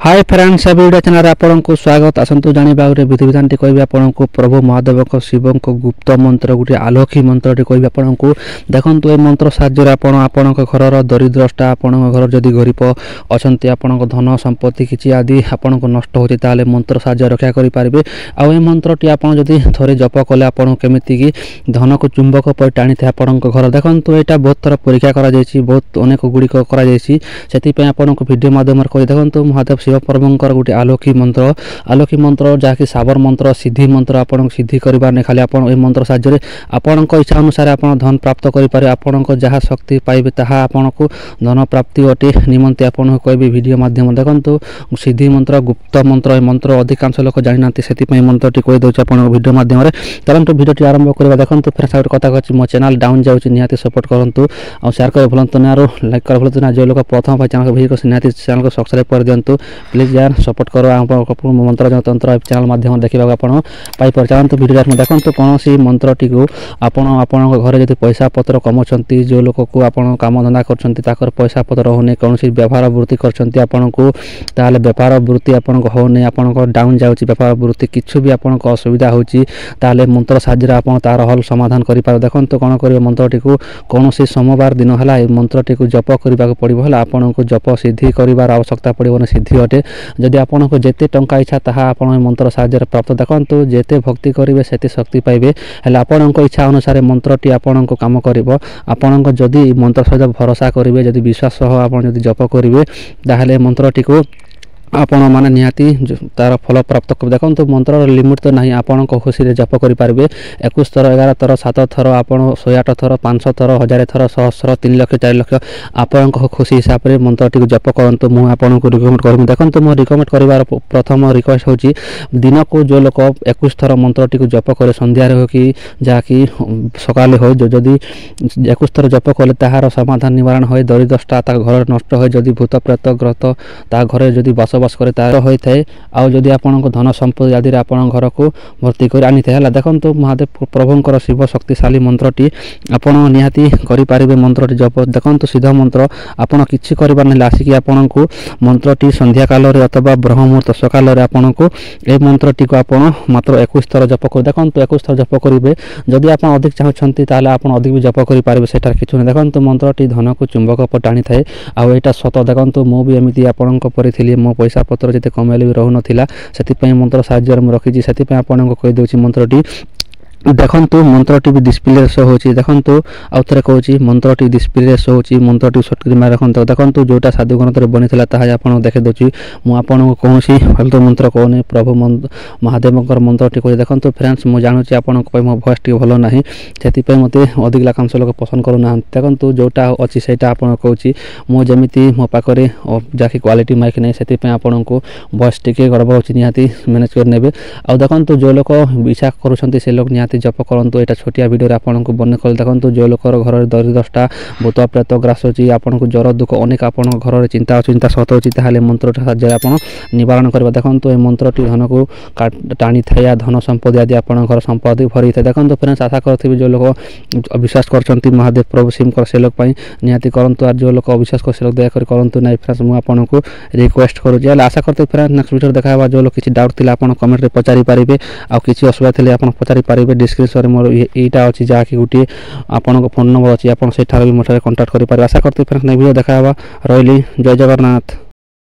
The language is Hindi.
हाय फ्रेंड्स वीडियो चैनल आपको स्वागत आसतु जाना गोटे विधि विधान टी कह आपको प्रभु महादेव शिव गुप्त मंत्र गोटे आलोकी मंत्र टी कह आपको देखो ये मंत्र साहाय्य आपण घर दरिद्रष्टा आपण घर जदि गरीब अच्छा आपण धन संपत्ति किसी आदि आपन को नष्ट होती मंत्र साहाय्य रक्षा करेंगे आउ ये मंत्र टी आप जदि थे जप कले आपन केमिति धन को चुंबक पर टाणी थे आपण घर देखो यहाँ बहुत थर परीक्षा कर बहुत अनेक गुड़िक कर भिडियो माध्यम देखो महादेव शिव प्रभुंकर गोटे आलोकी मंत्र जहाँकि साबर मंत्र सिद्धि मंत्र आपन सिद्धि करार खाली आप मंत्र साहाय्य आपण इच्छा अनुसार आप धन प्राप्त करेंगे आपण जहाँ शक्ति पाइबे ताहा आपन को धन प्राप्ति अटे निमंते आपन कहबी वीडियो माध्यम देखो सिद्धि मंत्र गुप्त मंत्र मंत्र अधिकांश लोक जाना से मंत्र टी कही दूसरे आप वीडियो माध्यम चलते वीडियो आरंभ करवा देखो फिर से कथा कही मो चैनल डाउन जाऊँगी निहाती सपोर्ट करूँ और शेयर कर भूलु ना लाइक कर भूलु ना जो लोग प्रथम चैनल भिजिट कर निहाती चैनल को सब्सक्राइब कर दिंतु प्लीज यार सपोर्ट करो मंत्र तंत्र चैनल माध्यम देखा आप चलते वीडियो देखो कौन सी मंत्र टी को आपण घर जब पैसा पत्र कमाउं जो लोक को आप कम धंदा कर पैसा पत्र होने कौन सी व्यापार वृत्ति कर व्यापार वृत्ति आपन को होने आपन डाउन जाऊँच व्यापार वृत्ति किसी भी आपन को असुविधा होची मंत्र साहाय्य आप तार हल समाधान करें देखो कौन कर मंत्र टी को कौन सी सोमवार दिन है मंत्र टी को जप करने पड़ो आपन को जप सिद्धि कर आवश्यकता पड़ो सिद्धि अटे जदि आपन को जिते टंका इच्छा ताहा आपण मंत्र साहाय्य प्राप्त देखो जेते भक्ति करेंगे से शक्ति पाइबे हेल्ला आपण इच्छा अनुसार मंत्र टी आपण को काम करिवो आपण को जदि मंत्र सहित भरोसा करेंगे जदि विश्वास सह आपण जदि जप करेंगे ताहले मंत्र टी को आपण मैंने निहाती तार फल प्राप्त कर देखो मंत्र लिमिट तो नहीं आपण खुशी जप करेंगे 21 थर 11 थर 7 थर आप 108 थर 500 थर 1000 थर 100 3 लाख 4 लाख आपण खुशी हिसाब से मंत्र टी जप करूँ मुझे आपको रिकमेंड करी देखो मो रिकमेंड कर प्रथम रिक्वेस्ट होची दिन को जो लोग 21 थर मंत्र टी जप करे संध्यार हो कि जहाँकि सकाले हो जदि 21 थर जप कले ताहार समाधान निवारण हो दरिद्रष्टा घर नष्ट हो जदि भूत प्रेत ग्रत ता घर जदि बसवास करे तार होता है आउ जदि आपण धन संपत्ति आदि आपण घर को भर्ती कर आनी है देखो महादेव प्रभुंकर शिव शक्तिशाली मंत्र टी आपण निहाती करें मंत्र टी जप देखो सीधा मंत्र आपण किसी कर आसिक आपण को मंत्र टी संध्या काल अथवा ब्रह्म मुहूर्त सकाल आपण को ए मंत्र टी को आपण मात्र 21 थर जप कर देखो 21 थर जप करेंगे जदि आप अधिक चाहते आप अधिक भी जप करेंगे सेटार किसी नहीं देखो मंत्र टी धन को चुंबक पर टाणी थाए आईटा सत देखो मुझे एमती आपण मो पैसा पत्र जिते कमेले भी रहू नाला से मंत्र साहाय्य रखी से आपको कहीदे मंत्र टी देखो मंत्र टी भी डिस्प्ले शो होची देखो आउ थे कहूँ मंत्र टी डिस्प्ले शो होची मंत्र टी सर्ट कर रखते देखो जोटा साधु ग्रंथ बनी ताहा आपको देखी दूसरी मुझे कौन फालतू मंत्र कहूनी प्रभु महादेव मंत्र टी कही देखो फ्रेंड्स मुझे जानूँ आपको मो भॉइस टी भल ना से मत अधिक लाखांश लोग पसंद करूना देखो जोटा अच्छी से कहूँ मुझे मो पाखे जहाँकि क्वालिटी माइक नहीं से आपन को भॉइस टी गड़बड़ होची निहाती मैनेज कर ने आ देखो जो लोग इच्छा करुँच से लोग निहाती जप करूँ यहाँ छोटिया वीडियो आपन को बन कर देखो जो लोग घर दरिद्रष्टा भूत प्रेत ग्रास होची आपन को ज्वर दुख अनेक आपन घर चिंता चिंता सत होची ताहले मंत्र साहाय्य आप निवारण करवा देखो ये मंत्र टी धन को टाणी थाए धन संपत्ति आदि आपन घर संपत्ति भरी था देखो फ्रेंड्स आशा करुँगी जो लोग अविश्वास कर महादेव प्रभु शिव से लोग निहाती करूँ जो लोग अविश्वास कर से लोग दयाकोरी करूँ ना फ्रेंड्स मुझे आपको रिक्वेस्ट करुँच आशा करते फ्रेंड्स नेक्स्ट वीडियो देखा जो लोग किसी डाउट थी आप कमेंट में पचारि पारे आ किसी असुविधा थी आप पचारि पारे डिस्क्रिप्शन मोर यहाँ अच्छी जहाँकि गोटे आपन फोन नंबर अच्छी आप भी मोटे कंटाक्ट करेंगे आशा करते फ्रेंड्स वीडियो देखा रही जय जगन्नाथ।